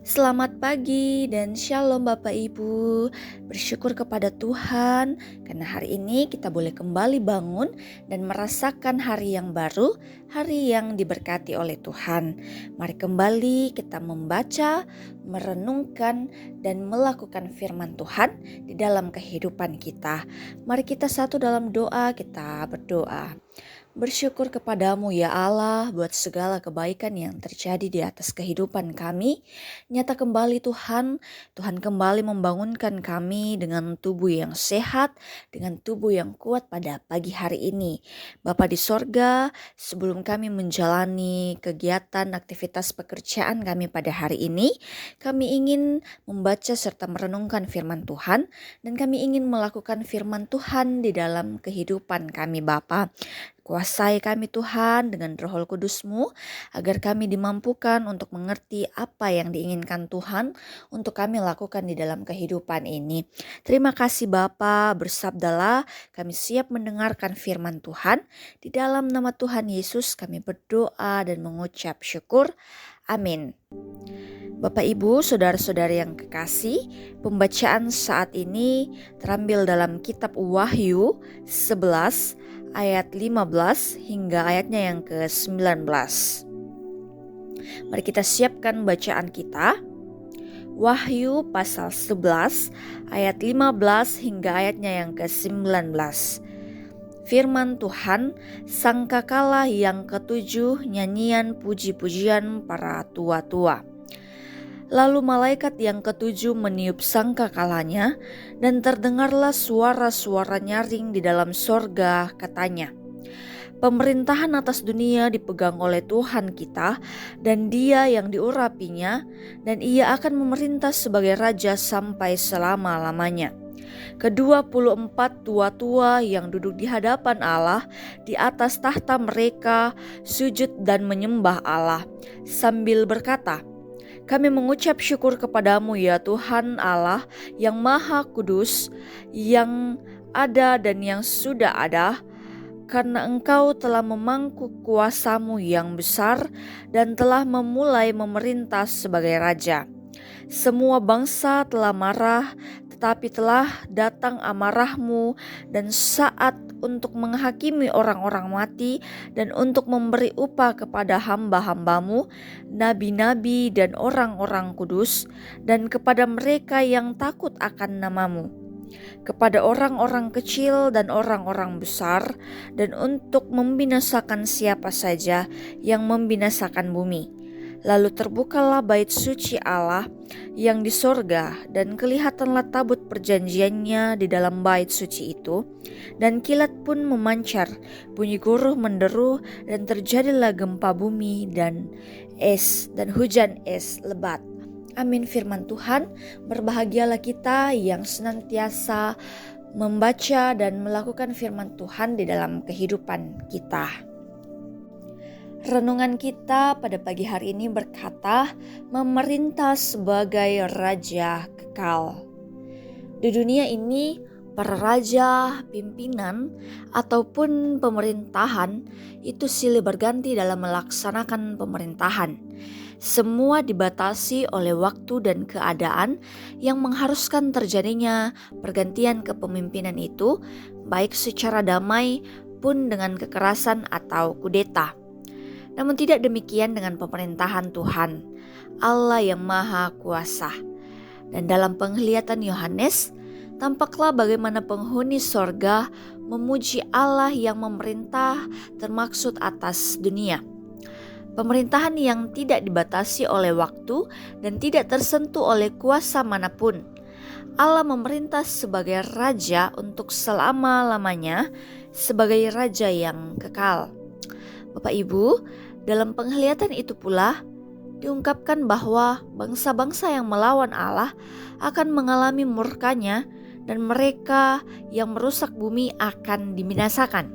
Selamat pagi dan shalom Bapak Ibu. Bersyukur kepada Tuhan karena hari ini kita boleh kembali bangun dan merasakan hari yang baru, hari yang diberkati oleh Tuhan. Mari kembali kita membaca, merenungkan dan melakukan firman Tuhan di dalam kehidupan kita. Mari kita satu dalam doa, kita berdoa. Bersyukur kepadamu ya Allah buat segala kebaikan yang terjadi di atas kehidupan kami. Nyata kembali Tuhan kembali membangunkan kami dengan tubuh yang sehat, dengan tubuh yang kuat pada pagi hari ini. Bapa di sorga, sebelum kami menjalani kegiatan aktivitas pekerjaan kami pada hari ini, kami ingin membaca serta merenungkan firman Tuhan, dan kami ingin melakukan firman Tuhan di dalam kehidupan kami Bapa. Kuasai kami Tuhan dengan Roh Kudus-Mu agar kami dimampukan untuk mengerti apa yang diinginkan Tuhan untuk kami lakukan di dalam kehidupan ini. Terima kasih Bapa, bersabdalah, kami siap mendengarkan firman Tuhan. Di dalam nama Tuhan Yesus kami berdoa dan mengucap syukur. Amin. Bapak Ibu, saudara-saudari yang kekasih, pembacaan saat ini terambil dalam kitab Wahyu 11 ayat 15 hingga ayatnya yang ke-19. Mari kita siapkan bacaan kita. Wahyu pasal 11 ayat 15 hingga ayatnya yang ke-19. Firman Tuhan, sangkakala yang ketujuh, nyanyian puji-pujian para tua-tua. Lalu malaikat yang ketujuh meniup sangkakalanya, dan terdengarlah suara-suara nyaring di dalam sorga, katanya, pemerintahan atas dunia dipegang oleh Tuhan kita, dan Dia yang diurapinya, dan Ia akan memerintah sebagai Raja sampai selama-lamanya. Ke-24 tua-tua yang duduk di hadapan Allah di atas tahta mereka sujud dan menyembah Allah sambil berkata, kami mengucap syukur kepadamu ya Tuhan Allah yang Maha Kudus, yang ada dan yang sudah ada, karena Engkau telah memangku kuasamu yang besar dan telah memulai memerintah sebagai Raja. Semua bangsa telah marah, tetapi telah datang amarahmu dan saat untuk menghakimi orang-orang mati dan untuk memberi upah kepada hamba-hambamu, nabi-nabi dan orang-orang kudus, dan kepada mereka yang takut akan namamu, kepada orang-orang kecil dan orang-orang besar, dan untuk membinasakan siapa saja yang membinasakan bumi. Lalu terbukalah bait suci Allah yang di sorga, dan kelihatanlah tabut perjanjiannya di dalam bait suci itu, dan kilat pun memancar, bunyi guruh menderu, dan terjadilah gempa bumi dan es dan hujan es lebat. Amin. Firman Tuhan, berbahagialah kita yang senantiasa membaca dan melakukan firman Tuhan di dalam kehidupan kita. Renungan kita pada pagi hari ini berkata, memerintah sebagai raja kekal. Di dunia ini, para raja, pimpinan, ataupun pemerintahan itu silih berganti dalam melaksanakan pemerintahan. Semua dibatasi oleh waktu dan keadaan yang mengharuskan terjadinya pergantian kepemimpinan itu, baik secara damai pun dengan kekerasan atau kudeta. Namun tidak demikian dengan pemerintahan Tuhan, Allah yang Maha Kuasa. Dan dalam penglihatan Yohanes, tampaklah bagaimana penghuni sorga memuji Allah yang memerintah termaksud atas dunia. Pemerintahan yang tidak dibatasi oleh waktu dan tidak tersentuh oleh kuasa manapun. Allah memerintah sebagai Raja untuk selama-lamanya, sebagai Raja yang kekal. Bapak Ibu, dalam penglihatan itu pula diungkapkan bahwa bangsa-bangsa yang melawan Allah akan mengalami murkanya, dan mereka yang merusak bumi akan dibinasakan.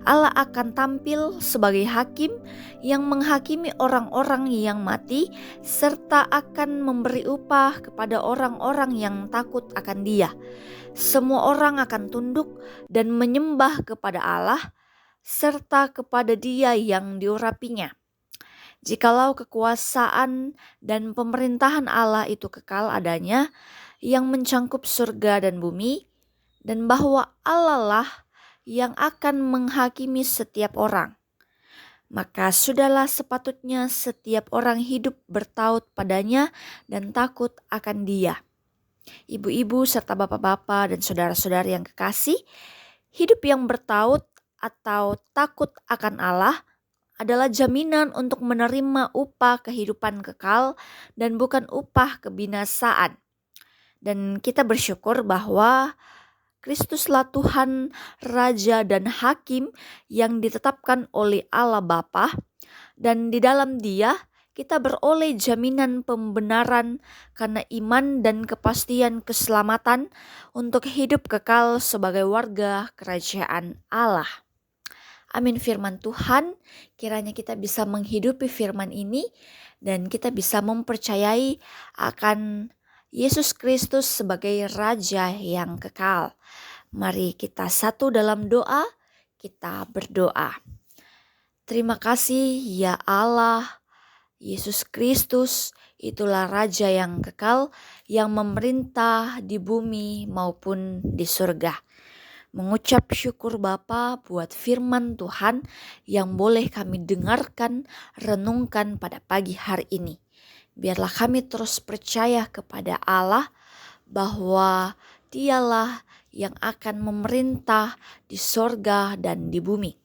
Allah akan tampil sebagai hakim yang menghakimi orang-orang yang mati, serta akan memberi upah kepada orang-orang yang takut akan Dia. Semua orang akan tunduk dan menyembah kepada Allah serta kepada Dia yang diurapinya. Jikalau kekuasaan dan pemerintahan Allah itu kekal adanya, yang mencangkup surga dan bumi, dan bahwa Allah lah yang akan menghakimi setiap orang, maka sudahlah sepatutnya setiap orang hidup bertaut padanya dan takut akan Dia. Ibu-ibu serta bapak-bapak dan saudara-saudara yang kekasih, hidup yang bertaut atau takut akan Allah adalah jaminan untuk menerima upah kehidupan kekal dan bukan upah kebinasaan. Dan kita bersyukur bahwa Kristuslah Tuhan, Raja dan Hakim yang ditetapkan oleh Allah Bapa, dan di dalam Dia kita beroleh jaminan pembenaran karena iman dan kepastian keselamatan untuk hidup kekal sebagai warga kerajaan Allah. Amin. Firman Tuhan, kiranya kita bisa menghidupi firman ini dan kita bisa mempercayai akan Yesus Kristus sebagai Raja yang kekal. Mari kita satu dalam doa, kita berdoa. Terima kasih ya Allah, Yesus Kristus, itulah Raja yang kekal yang memerintah di bumi maupun di surga. Mengucap syukur Bapa buat firman Tuhan yang boleh kami dengarkan, renungkan pada pagi hari ini. Biarlah kami terus percaya kepada Allah bahwa Dialah yang akan memerintah di sorga dan di bumi.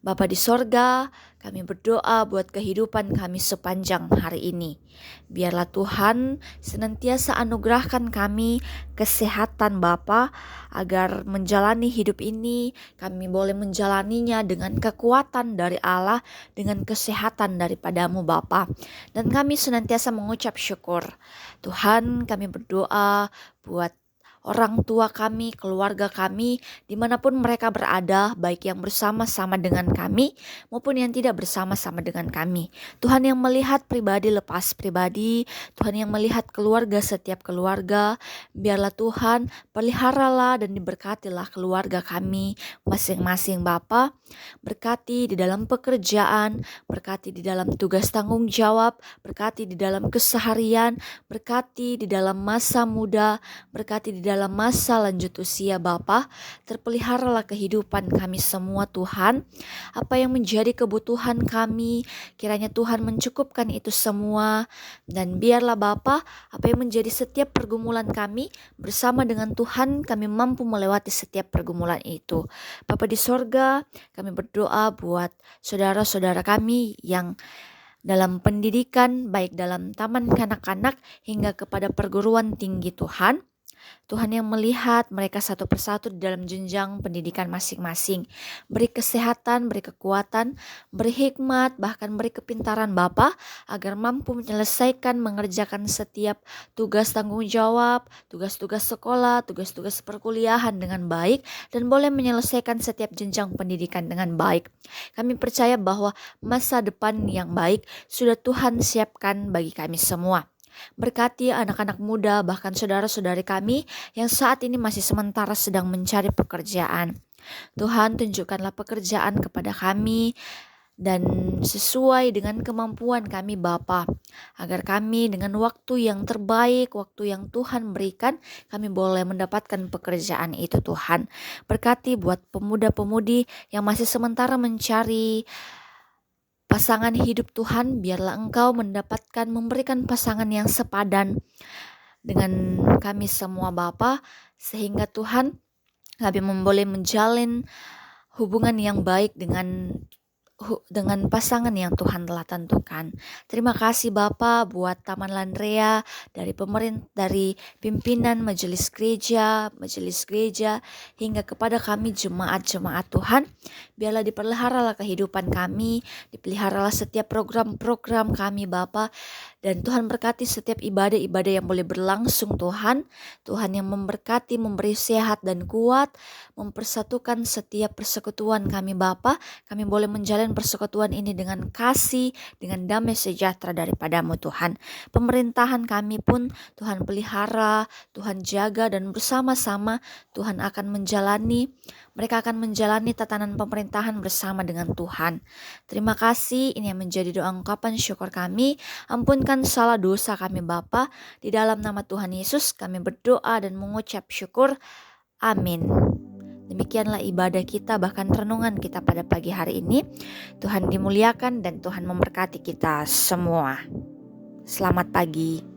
Bapa di sorga, kami berdoa buat kehidupan kami sepanjang hari ini. Biarlah Tuhan senantiasa anugerahkan kami kesehatan Bapa, agar menjalani hidup ini kami boleh menjalaninya dengan kekuatan dari Allah, dengan kesehatan daripadamu Bapa. Dan kami senantiasa mengucap syukur. Tuhan, kami berdoa buat orang tua kami, keluarga kami, dimanapun mereka berada, baik yang bersama-sama dengan kami maupun yang tidak bersama-sama dengan kami. Tuhan yang melihat pribadi lepas pribadi, Tuhan yang melihat keluarga setiap keluarga, biarlah Tuhan peliharalah dan diberkatilah keluarga kami masing-masing Bapa. Berkati di dalam pekerjaan, berkati di dalam tugas tanggung jawab, berkati di dalam keseharian, berkati di dalam masa muda, berkati di dalam masa lanjut usia Bapa. Terpeliharalah kehidupan kami semua Tuhan. Apa yang menjadi kebutuhan kami, kiranya Tuhan mencukupkan itu semua. Dan biarlah Bapa, apa yang menjadi setiap pergumulan kami, bersama dengan Tuhan kami mampu melewati setiap pergumulan itu. Bapa di sorga, kami berdoa buat saudara-saudara kami yang dalam pendidikan, baik dalam taman kanak-kanak hingga kepada perguruan tinggi Tuhan. Tuhan yang melihat mereka satu persatu di dalam jenjang pendidikan masing-masing. Beri kesehatan, beri kekuatan, beri hikmat, bahkan beri kepintaran Bapa, agar mampu menyelesaikan mengerjakan setiap tugas tanggung jawab, tugas-tugas sekolah, tugas-tugas perkuliahan dengan baik, dan boleh menyelesaikan setiap jenjang pendidikan dengan baik. Kami percaya bahwa masa depan yang baik sudah Tuhan siapkan bagi kami semua. Berkati anak-anak muda, bahkan saudara-saudari kami yang saat ini masih sementara sedang mencari pekerjaan. Tuhan, tunjukkanlah pekerjaan kepada kami dan sesuai dengan kemampuan kami Bapa, agar kami dengan waktu yang terbaik, waktu yang Tuhan berikan, kami boleh mendapatkan pekerjaan itu Tuhan. Berkati buat pemuda-pemudi yang masih sementara mencari pasangan hidup Tuhan, biarlah Engkau memberikan pasangan yang sepadan dengan kami semua Bapa, sehingga Tuhan kami boleh menjalin hubungan yang baik dengan pasangan yang Tuhan telah tentukan. Terima kasih Bapa buat Taman Landrea, dari pimpinan majelis gereja hingga kepada kami jemaat-jemaat Tuhan. Biarlah dipeliharalah kehidupan kami, dipeliharalah setiap program-program kami Bapa, dan Tuhan berkati setiap ibadah-ibadah yang boleh berlangsung Tuhan. Tuhan yang memberkati, memberi sehat dan kuat, mempersatukan setiap persekutuan kami Bapa. Kami boleh menjalin Tuhan persekutuan ini dengan kasih, dengan damai sejahtera daripadamu Tuhan. Pemerintahan kami pun Tuhan pelihara, Tuhan jaga, dan bersama-sama Tuhan akan mereka akan menjalani tatanan pemerintahan bersama dengan Tuhan. Terima kasih, ini yang menjadi doa ungkapan syukur kami. Ampunkan salah dosa kami Bapa. Di dalam nama Tuhan Yesus kami berdoa dan mengucap syukur. Amin. Demikianlah ibadah kita, bahkan renungan kita pada pagi hari ini. Tuhan dimuliakan dan Tuhan memberkati kita semua. Selamat pagi.